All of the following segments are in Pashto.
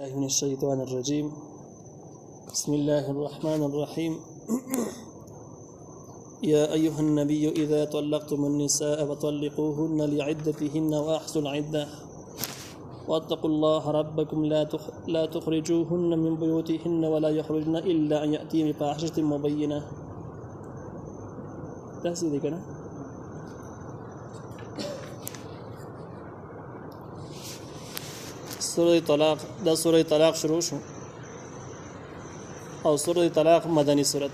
الله من الشيطان الرجيم. بسم الله الرحمن الرحيم. يا أيها النبي إذا طلقتم النساء فطلقوهن لعدتهن وأحصوا العدة واتقوا الله ربكم لا تخرجوهن من بيوتهن ولا يخرجن إلا أن يأتين بفاحشة مبينة. تحسي ذلك سورة طلاق دا سورة طلاق شروع شو او سورة طلاق مدني سورة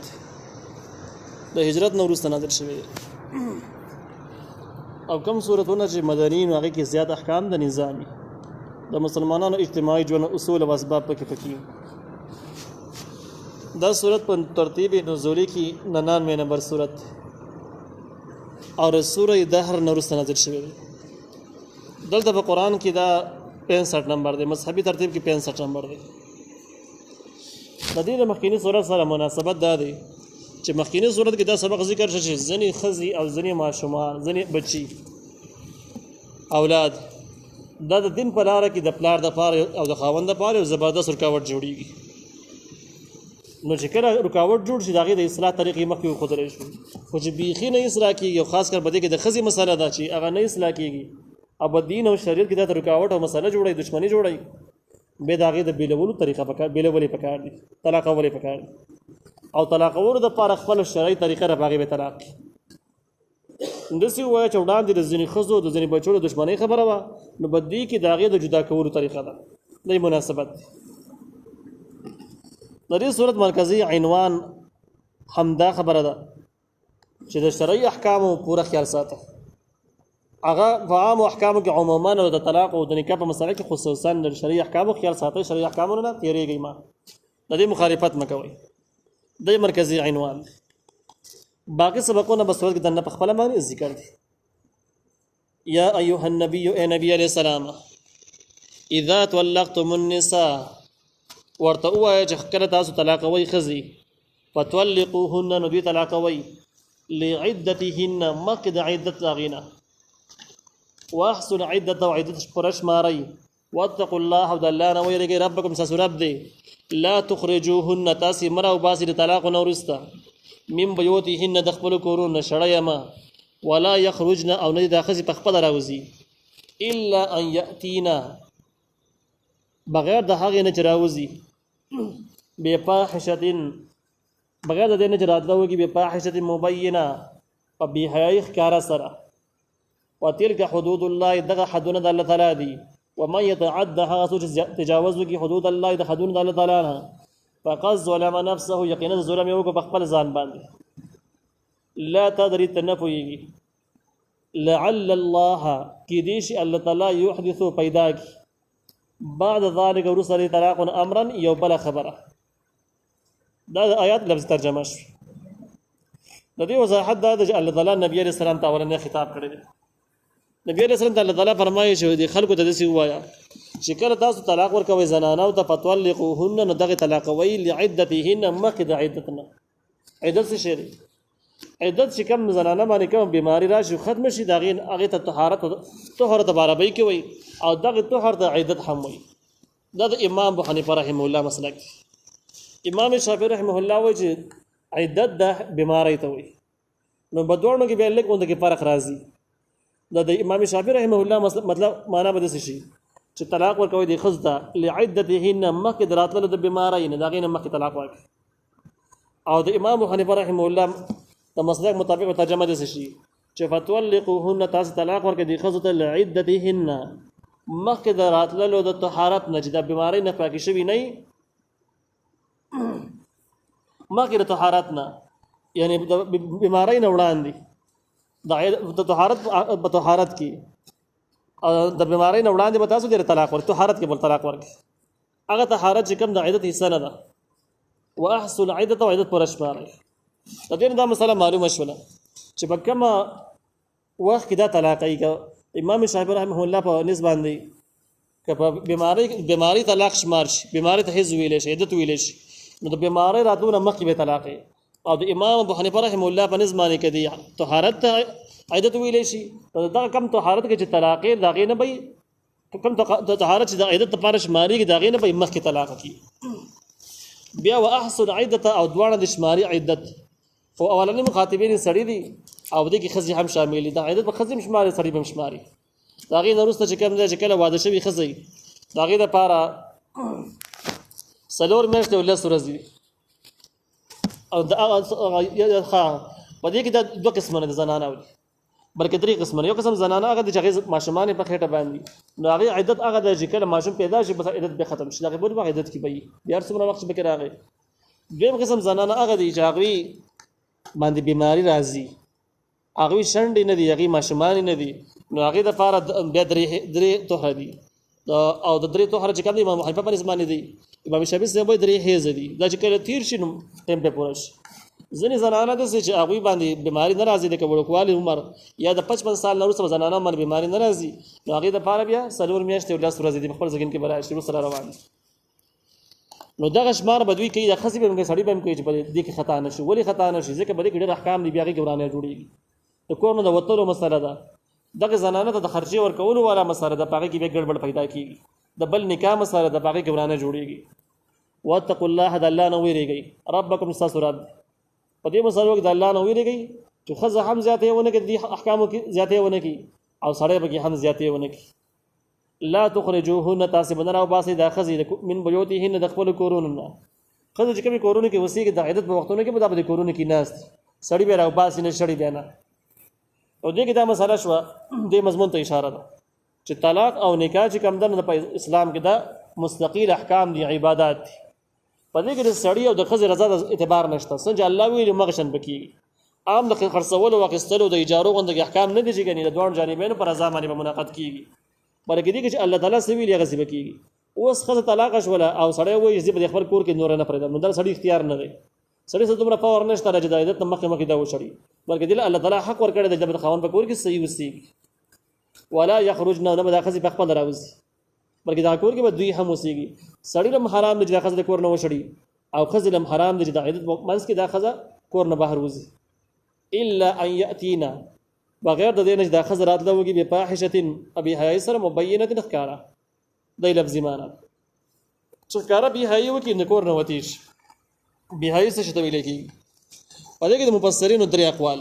دا هجرت نورست نازل شوی او کم سورتونه چې مدني نو هغه کې زیات احکام د نظامی د مسلمانانو اجتماعي ژوند اصول او اسباب پکې دا سورت په ترتیب نزولی کې 99 نمبر سورت اور سورہ دهر نورست نازل شوی دلته په قران کې دا 65 نمبر دی، مذهبي ترتیب کې 65 نمبر دی. د دې د مخکینی سورۃ سره مناسبت دا دی چې مخکینی سورۃ کې دا سبق ذکر شوی چې ځنی خزي او ځنی ماشومان ځنی بچي اولاد دا د دین په لار کې د پلار د پاره او د خاوند د پاره زبردست رکاوټ جوړیږي. نو چې کله رکاوټ جوړ شي دغه د اصلاح طریقې مخکې خودري شي خو چې بیخي نه اصلاح کیږي او خاص کر بده کې د خزي مسله دا چې هغه نه اصلاح کیږي اب دین او شریعت کې دا رکاوټ او مسله جوړي دښمنی جوړي به داغه د بیلولو طریقه پکار بیلولې پکار دي طلاق ولې پکار دي او طلاق ورو د پر خپل شرعي طریقه راغي به طلاق اندسي وای چې وړاندې د ځینې خزو د ځینې بچو د دښمنی خبره وا نو بدی کې داغه د جدا کولو طریقه ده نه مناسبت د دې صورت مرکزی عنوان همدا خبره ده چې د شرعي احکامو پوره خیال ساته هغه عام احکام کې عموما او د طلاق او د نکاح په مسله کې خصوصا د شرعي احکامو خیال ساتي شرعي احکامونه نه تیریږي ما د دې مخالفت مکوئ د مرکزی عنوان باقي سبقونه بس ورته د نه خپل معنی ذکر دي. یا ایها النبی اے نبی علیہ السلام اذا طلقتم النساء ورته وای چې کله تاسو طلاق وای خزي فتطلقوهن نو دې طلاق وای لعدتهن مقد عدت غینا واحصل عدة وعدة پرش ماری واتقوا الله ودلانا ويرجي ربكم سسرب دي لا تخرجوهن تاسي مرا وباسي طلاق نورستا من بيوتهن دخل كورون شريما ولا يخرجن او ندي داخزي پخپل راوزي الا ان ياتينا بغیر د هغه نه چراوزي بفاحشتين بغیر د نه چراتلوږي بفاحشتين مبينه او بحياء ښکارا سره وتلك حدود الله دغه حدود الله تعالی دي ومن يتعدى تجاوز کی حدود الله د حدود الله تعالی نه فقد ظلم نفسه یقینا ظلم یو په خپل ځان باندې لا تدري تنفيږي لعل الله کی دیش الله تعالی يحدث پیدا کی بعد ذلك ورسل طلاق امرا یو بل خبره دا آیات لفظ ترجمه شو د دې وضاحت دا د الله تعالی نبی عليه السلام ته ورنه خطاب کړی نبی علیہ السلام الله تعالی فرمایي چې د خلکو ته دسی وایا چې کله تاسو طلاق ورکوي زنانه او تطلقوهن نو دغه طلاق وی لعدتهن مقد عدتنا عدت څه شی عدت چې کوم زنانه باندې کوم بیماری راشي ختم شي دغه هغه ته طهارت برابرۍ کوي او دغه طهارت عدت هم وي دا د امام ابو حنیفه رحمه الله مسلک امام شافعی رحمه الله وایي چې عدت د بیماری ته وي نو بدوړو کې به لیک اونده کې فرق راځي د امام شافعی رحمه الله مطلب معنا به دي شي چې طلاق ورکوي د خزدا لعدتهن مکه دراتله د بیماری نه دغه نه مکه طلاق ورکوي او د امام حنیفه رحمه الله د مسلک مطابق ترجمه دي شي چې فتولقوهن تاسو طلاق ورکوي د خزدا لعدتهن مکه دراتله د طهارت نه چې د بیماری نه پاکي شوی نه مکه د طهارت نه یعنی د بیماری نه وړاندې د طهارت په طهارت کې د بیماری نه وړاندې به تاسو د طلاق ورکړئ طهارت کې بل طلاق ورکړئ هغه طهارت چې کوم د عدت حصہ نه ده واحصل عدت او عدت پرش باري د دې دا مسله معلومه شوله چې په کومه وخت کې دا طلاق ای امام شافعی رحمه الله په نسبت باندې که په بیماری طلاق شمار شي بیماری ته حز ویل شي عدت ویل شي نو د بیماری راتونه مخکې به طلاق او د امام ابو حنیفه رحمه الله په نسبت باندې کدي طهارت عدت ویل شي دا کم طهارت کې چې طلاق داغه نه به کوم طهارت چې د عدت لپاره شماري دا غینه په مخ کې طلاق کی بیا واحسن عدت او دوانه د شماري عدت خو اولنی مخاطبین سړی دي او دې کې خزي هم شامل دي دا عدت په خزي شماري سړی به شماري دا غینه وروسته چې کوم دی چې کله واده شوی خزي دا غینه لپاره سلور میاشتې ولې سورزي او دا ښه په دې کې دا دوه قسمه د زنانه ولي بلکې درې قسمه یو قسم زنانه هغه د چې ماشومان په خېټه باندې نو هغه عدت هغه د چې کله ماشوم پیدا شي بس عدت به ختم شي هغه په عدت کې به بیا څومره وخت به راغی دویم قسم زنانه هغه د چې هغه باندې بیماری راځي هغه شنډ نه دي هغه ماشومان نه دي نو هغه د فار بیا درې توه دي او د درې توه چې کوم امام حنیفه په نسبت دي امام شافعي سره به درې هیز دي دا چې کله تیر شي نو ټیم په پوره شي ځنې زنانه د چې هغه باندې بیماری ناراضي د کبړکوالي عمر یا د 55 سال وروسته زنانه باندې بیماری ناراضي نو هغه د پاره بیا سلور میاشتې ولې ورځې د خپل ځګن کې برای شروع سره روان نو دغه شمار بدوي کوي د خصي به موږ سړی به کوي چې په دې کې خطا نشي ولی خطا نشي ځکه په دې کې ډېر احکام دي بیا کې ګرانه جوړيږي د کورونو د وتلو مسله ده دغه زنانه ته د خرچي ورکولو والا مسله ده پاره کې به ګډوډ پیدا کیږي د بل نکاح مسله ده پاره کې ګرانه جوړيږي واتقوا الله د الله نو ویریږي ربکم ساسراد په دې مسله کې د الله نو ویریږي چې خزه هم زیاته ونه کې د احکامو کې زیاته ونه کې او سړی به هم زیاته ونه کې لا تخرجوهن تاسبن راو باسي د خزي من بيوتهن د خپل کورونو نه خزه چې کوم کورونو کې وسیګ د عدت په وختونو کې به د کورونو کې ناس سړی به راو باسي نه شړی بیان او دې کې دا مسله شو د مضمون ته اشاره ده چې طلاق او نکاح چې کوم د اسلام کې دا مستقیل احکام دي عبادت دي په دې کې د سړی او د خزې رضا اعتبار نشته څنګه الله ویلي مغشن بکیږي عام د خرڅولو او اخیستلو د اجارو غوندې احکام نه دي چې کني د دوه جانبینو پر رضا باندې منعقد کیږي بلکې دې کې چې الله تعالی سوي لږه سی بکیږي اوس خزه طلاق شوله او سړی وایي چې په خپل کور کې نور نه پرېدم نو دا سړی اختیار نه دی سړی څه دومره پاور نشته چې د عدت مخکې دا وشړي بلکې دې الله تعالی حق ورکړي د جبر خاون په کور کې صحیح وسی ولا يخرجنا نه د خزې په خپل راوځي بلکې دا کور کې به دوی هم وسیږي سړی له حرام دي د خزې کور نه وشړي او خزې له حرام دي د عدت منځ کې دا خزه کور نه بهر وځي الا ان ياتينا بغیر د دې نه د خزې راتله وږي به فاحشه ابي حیا سره مبینه نخکارا د لفظ معنا چې ښکارا به حیا وکي نه کور نه وتیش به حیا څه شته ویل کی په دې کې د مفسرینو درې اقوال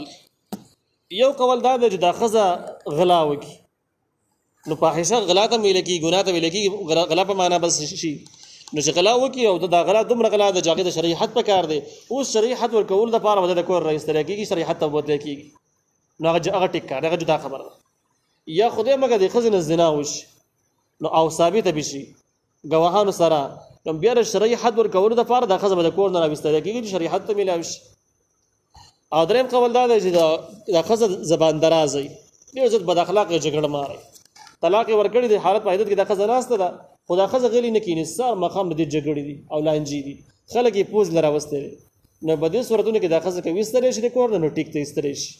یو قول دا چې د خزه غلا وکي نو فاحشه غلا ته ویل کی ګناه ته ویل کی غلا په معنا بس شي نو چې غلا وکي او د غلا دومره غلا د جاګه د شریعت په کار دی اوس شریعت ورکول د پاره د کور رئیس تر کېږي شریعت ته بوتل کېږي نو هغه ټیک کار هغه جدا خبره یا خدای مګه د خزنه زنا وش نو او ثابت بشي گواهانو سره نو بیا د شریعت ورکول د پاره د خزه د کور نه راوستل کېږي چې شریعت ته ملاوي شي او دریم قول دا دی چې د خزه زبان درازي ډیر زړه بد اخلاق جګړه ماري طلاق ورکړي د حالت په حدت کې د خزه راسته ده خدا خزه غلی نه کینې سر مقام د جګړې دي او لانجې دي خلک یې پوز لراوسته نو بده صورتونه کې د خزه کوي ستړي شي د کور نه ټیک ته ستړي شي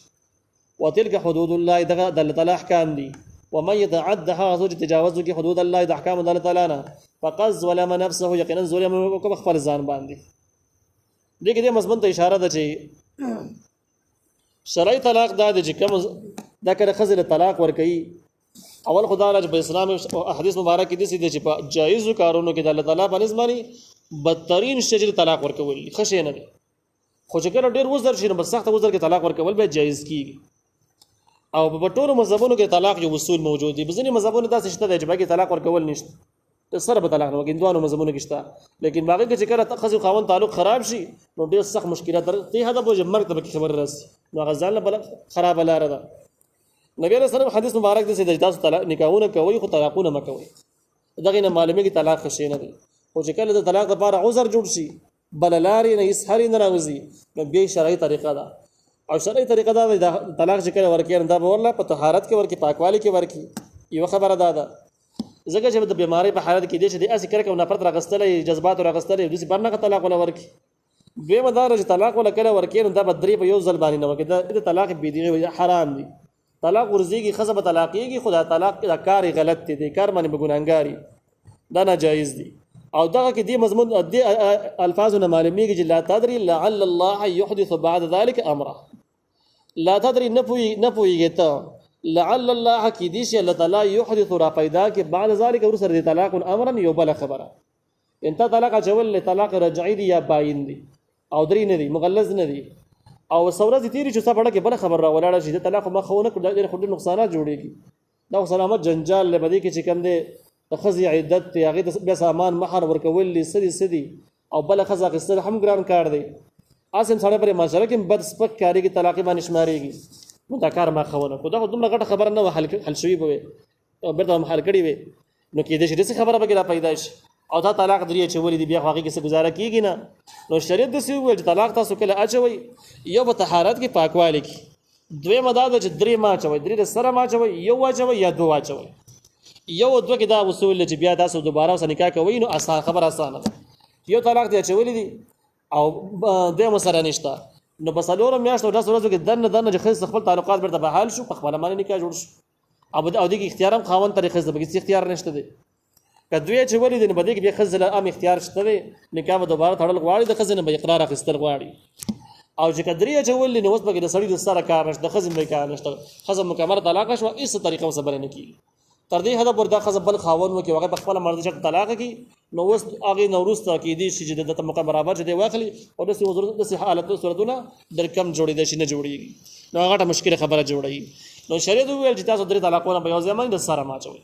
وتلك حدود الله دغه د الله تعالی احکام دي ومن يتعدها زوج تجاوز کی حدود الله د احکام الله تعالی نه فقد ظلم نفسه یقینا ظلم کو خپل ځان باندې دغه دې مضمون ته اشاره ده چې شرعي طلاق دا د کوم دا کړه خزه طلاق ور کوي اول خدای راج په اسلام او احادیث مبارک دي چې په جایز کارونو کې د الله تعالی باندې ځماني بدترین شجر طلاق ورکول خشه نه دي خو چې کله ډیر وزر شي نو بس سخت وزر کې طلاق ورکول به جایز کیږي او په ټولو مذهبونو کې طلاق یو اصول موجود دي بزنی مذهبونو داسې شته چې باقي طلاق ورکول نشته ته سره به طلاق نه وګین دوه مذهبونو کې شته لیکن باقي کې چې کله تخذ خاون تعلق خراب شي نو ډیر سخت مشکلات ته هدا به مرتبه کې خبر راسي نو غزال بل خراب لاره ده نبی رسول الله حدیث مبارک دي چې تاسو طلاق نکاحونه کوي خو طلاقونه مکوي دغه نه معلومه کې طلاق خشي نه دي او چې کله د طلاق لپاره عذر جوړ شي بل لاري نه اسهري نه راوځي نو به شرعي طریقه ده او شرعي طریقه ده د طلاق چې کله ورکې نه دا به والله په طهارت کې ورکې پاکوالي کې ورکې یو خبره ده ځکه چې د بیماری په حالت کې دي چې د اسی کړه نه پرد راغستلې جذبات راغستلې د دې برنه طلاق ولا ورکې به مدار چې طلاق ولا کله ورکې نه دا بدري په یو ځل باندې نه وکړي د طلاق بيدیغه حرام دي طلاق ورزيږي خزه طلاقيږي خدا طلاق دا کار غلط دي کار باندې بګونګاري دا ناجایز دي او دغه کې دې مضمون دې الفاظونه معلومیږي چې لا تدري لعل الله يحدث بعد ذلك امره لا تدري نه پويږي ته لعل الله کی دي شي الله تعالی يحدث را پیدا کې بعد ذلك ورسره دي طلاق امرا یو بل خبره انت طلاق چول طلاق رجعي دي یا باین دي او درې نه دي مغلظ نه دي او سورز تیری چې صبره کې بل خبر را ولاړه شي طلاق مخونه کړه ډېر خو نقصانات جوړيږي دا سلامت جنجال لبدي کې چې کم دي خزي عدت هغه بیا سامان مہر ورکول سدي او بل خزا قصه هم ګران کار دی اسیم سره پر معاشره کې بد سپک کاری کې طلاق باندې شماريږي نو دا کار ما خونه کو دا دومره غټه خبره نه حل شوی به او برته حل کړي وي نو کې دې شي خبره به پیدا شي او دا طلاق درې چې ولې بیا خو هغه کې څه گزاره کیږي نه نو شریعت د سی ویل طلاق تاسو کله اچوي یو په طهارت کې پاکوالی کې دوی مداد چې درې ما چوي درې سره ما چوي یو واچوي یا دوه واچوي یو دوه کې دا اصول چې بیا تاسو دوباره وسه نکاح کوي نو آسان خبر آسانه ده یو طلاق دی چولې دي او د مسره نشته نو بس لورم میاشتو داس ورځو کې دنه چې خپل تعلقات برته بحال شو په خپل باندې نکاح جوړ شو او د اختیارم خاوند طریقې زده به اختیار نشته دی کدوې چې ولې دې بده کې به خزل ام اختیار شته دی نکاح دوباره تړل غواړي د خزنه به اقرار اخیستل غواړي او چې کدرې چې ولې نو اوس به د سړي د سره کار نشته د خزم به کار نشته خزم مکمل طلاق شو ایس طریقه وسبل نه کی تر دې هدا وردا خزم بل خاون وکي هغه په خپل مرض چې طلاق کی نو اوس هغه نوروز ته کې دي چې د مکمل برابر چې دی واخلي او د حالت صورتونه در کم جوړې دي شي نه جوړيږي نو هغه مشکل خبره جوړي نو شریعت ویل چې تاسو درې طلاقونه په یو ځای باندې سره ما چوي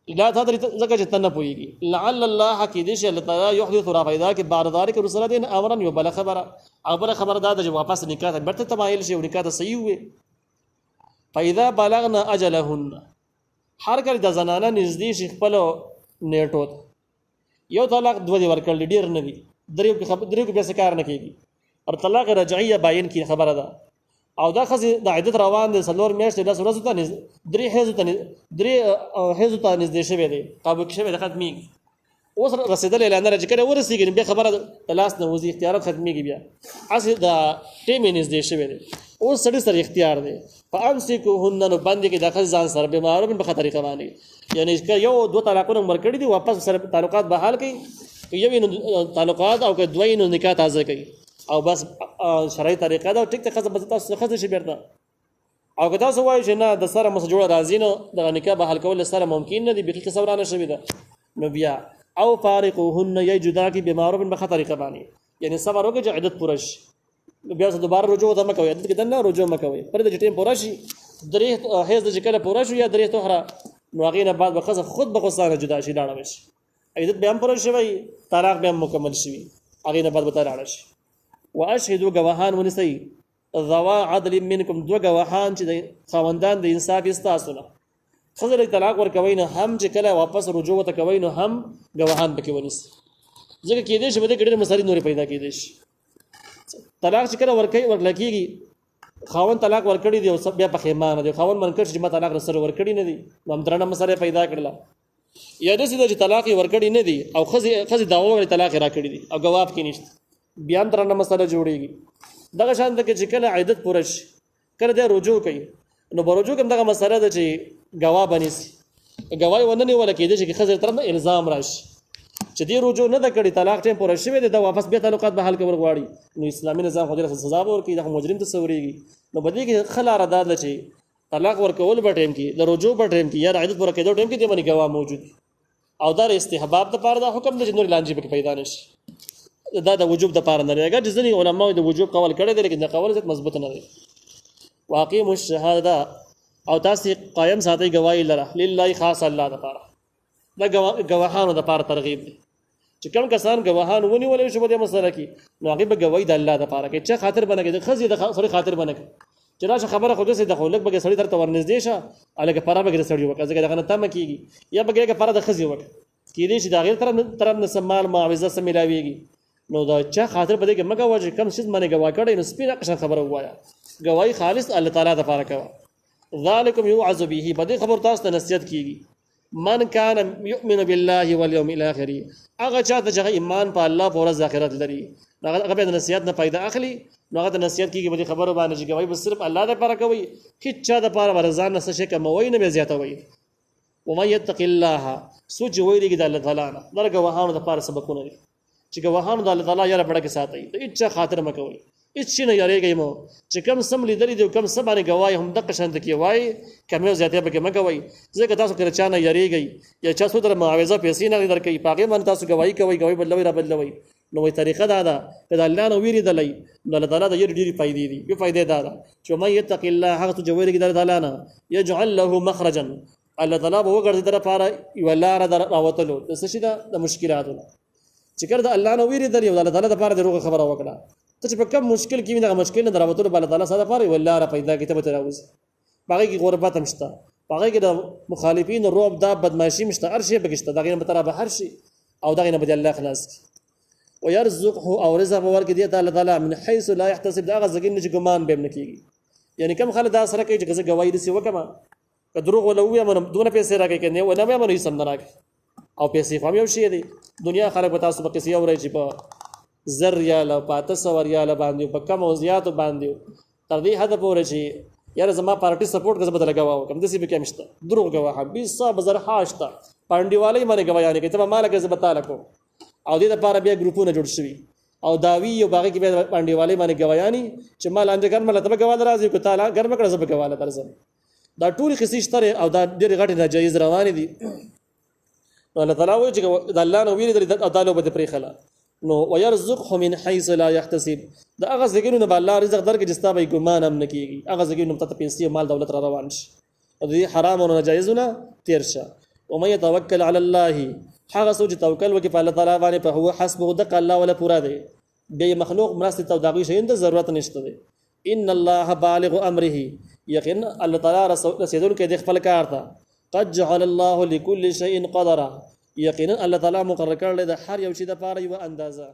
لا تدري زکه چې تنه پويږي لعل الله کی دې شي الله تعالی يحدث را پیدا کې بعد ذلك رسول دین امرا یو بل خبره او بل خبره دا چې واپس نکاح برته تمایل شي او نکاح ته صحیح وي فاذا بلغنا اجلهن هر کله د زنانه نږدې شي خپل نیټو یو طلاق دوه دی ورکړل ډیر نه دی درې کې به څه کار نه کیږي او طلاق رجعیه باین کی خبره ده او دا خزي د عدت روان دي سلور میاشتې د ورځو ته درې هیزو ته نږدې شوی دی قابو کې شوی د ختمي اوس رسیدل اعلان راځي کړه ورسیږي بیا خبره لاس نه وځي اختیارات ختميږي بیا اصل دا ټیم نږدې شوی دی اوس سړي سره اختیار دی فامسكوهن نو باندې کې داخل ځان سره به معروف په خطرې کوي یعنی یو دوه طلاقونه مرکړي دي واپس سره تعلقات بحال کړي یو تعلقات او که دوی نو نکاح تازه کړي او بس شرعي طریقه دا ټیک ته خزه تاسو خزه شي بیرته او که تاسو وایئ چې نه د سره مسجوړه راځي نو د نکاح به حل کول سره ممکن نه دي بخي صبرانه شوی ده نو بیا او فارقوهن یجدا کی بمعروف بخطر قبانی یعنی صبر وکړه چې عدت پوره شي بیا دوباره رجوع ته مکوي عدت کې دنه رجوع مکوي پر دې ټیم پوره شي درې هیڅ د کله پوره شو یا درې توخره نو هغه نه بعد به خزه خود به غسانه جدا شي لاړه وشي عدت بیا پوره شوی طلاق بیا مکمل شي هغه نه بعد به لاړه شي واشهدوا گواهان ونسي ذوا عدل منکم دو گواهان چې خاوندان د انصاف استاسو نه خزر طلاق ورکوي نه هم چې کله واپس رجوع ته کوي نو هم گواهان پکې ونیسي ځکه کې دې چې بده کډر مسالې نورې پیدا کېدې شي طلاق چې کله ورکېږي خاوند طلاق ورکړي دی او بیا په خیمانه دی خاوند منکر چې ما طلاق سره ورکړي نه دي نو هم درنه مسالې پیدا کړل یا د سې چې طلاق ورکړي نه دي او خزي داوو طلاق راکړي دي او گواف کې نشته بیان درنه مسله جوړيږي دغه شان د چې کله عدت پوره شي کله د رجوع کوي نو برجوع کوم دغه مسله ده چې گواه بنسي گواهی ونه نیول کېږي چې خزر تر الزام راشي چې دی رجوع نه د کړي طلاق ټیم پوره شوی دی دا واپس بیا تعلقات به حل کول غواړي نو اسلامي نظام خو دې سزا ورکړي د مجرم ته سوريږي نو بدی کې خلا را داد لچې طلاق ورکول په ټیم کې د رجوع په ټیم کې یا عدت پوره کېدو ټیم کې د باندې گواه موجود او دا استحباب د پاره دا حکم د نور لانجه په پیدا نشي دا د وجوب د پاره نه لري چې ځینې علماء د وجوب قول کړي دي لیکن د قول زت مضبوط نه دي واقیم الشهاده او تاسو قائم ساتي گواہی لره لله خاص الله د پاره دا گواهانو د پاره ترغیب دي چې کوم کسان گواهان ونیول شي په دې مسله کې نو هغه به گواہی د الله د پاره کې چې خاطر بنګي د خزي د سړي خاطر بنګي چې راشه خبره خو دې د خلک به سړي تر ورنږدې شه الګ پاره به سړي وکړه ځکه دغه تم کیږي یا به کې پاره د خزي وکړه کې دې چې د غیر طرف نه سمال معاوضه سم ملاويږي نو دا چا خاطر بده کې مګه وجه کم شي باندې گواه کړي نو سپینه قشن خبره وایا گواہی خالص الله تعالی د پاره کوي ذالکم یوعظ به بده خبر تاسو ته نصیحت کیږي من کان یؤمن بالله والیوم الاخر هغه چاته چې ایمان په الله په ورځ آخرت لري هغه به نصیحت نه پیدا اخلي نو هغه نصیحت کیږي بده خبره باندې چې گواہی به صرف الله د پاره کوي هیڅ چا د پاره ورزان نه څه کوي نه به زیاته وي ومن يتق الله سوچ ویریږي د الله تعالی نه درګه وهانو د پاره سبقونه دي چې گواهانو د الله تعالی یاره بڑا کې ساتي ته هیڅ خاطر مکوي هیڅ شي نه یریږئ مو چې کم سم لیدلي دي کم څه باندې ګوایي هم دغه شانته کې وایي کمې او زیاتې پکې مه کوئ ځکه تاسو کله چا نه یریږئ یا چا څو در معاوضه پیسې نه درکوي په هغې باندې تاسو ګوایي کوئ ګوایي بدلوئ را بدلوئ نو وایي طریقه دا ده که د الله نه ویرېدلی نو الله تعالی د یې ډېرې فایدې دي یو فایدې دا ده چې ومن یتق الله هغه څوک چې ویرېږي د الله نه یجعل له مخرجا الله تعالی به وګرځي د لپاره یوه لاره د راوتلو د څه شي ده د مشکلاتو نه چې کله د الله نه ویرېدلي او د الله تعالی دپاره د روغه خبره وکړه ته چې په کم مشکل کې وي دغه مشکل نه د راوتلو به الله تعالی ستا دپاره یوه لاره پیدا کړي ته به ترې راوځي په هغې کې غربت هم شته په هغې کې د مخالفینو رعب دا بدماشي هم شته هر شی پکې شته د هغې نه به ته رابهر شي او دغې نه به دې الله خلاص کړي ويرزقه او رزق به ورکړي دې ته الله تعالی من حیث لا یحتسب د هغه ځای نه چې ګمان به هم نه کېږي یعنې کم خلک دا سره کوي چې که زه ګواهي داسې وکړم که دروغ وله ووایم نو دونه پیسې راکړي که نه ونه وایم نو هېڅ هم نه راکړي او پیسې خو هم یو شی دی دنیا خلک به تاسو په قصې اورئ چې په 1000 ریاله په 800 ریاله باندې په کم او زیاتو باندې تر دې حده پورې چې یاره زما پارټي سپورټ که زه به درله ګواه وکړم داسې پکې هم شته دروغ ګواهان بیسا بزرحا شته پانډیوالۍ باندې ګواهیانې کوي ته به ما لکه زه به تا لکو او دې دپاره بیا ګروپونه جوړ شوي او داوي او باغې کې بیا پانډیوالۍ باندې ګواهیانې چې ما لاندې ګرمه له ته به ګواله راځي که تا ګرمه کړه زه به ګواله درځم دا ټولې قصې شته او دا ډېرې غټې ناجایز روانې دي نو الله تعالی وایي چې د الله نه ویرېدلې دا لوبه دې پرېښله نو ويرزقه من حيث لا يحتسب دا هغه ځایونو به الله رزق درکړي چې ستا به یې ګمان هم نه کېږي هغه ځایونو ته پیسې او مال دولت را روان شي او د دې حرام او ناجایزونه تېر شه ومن يتوکل على الله هغه څوک چې توکل وکړي په الله تعالی باندې په هو حسبه دقه الله ولا پوره دی بیا مخلوق مرستې ته د هغوی شیانو ته ضرورت نشته دی ان الله بالغ امره یقینا الله تعالی رسېدونکی دی خپل کار ته قد جعل الله لكل شيء قدرا یقینا الله تعالی مقرر کړی د هر یو شي دپاره یوه اندازه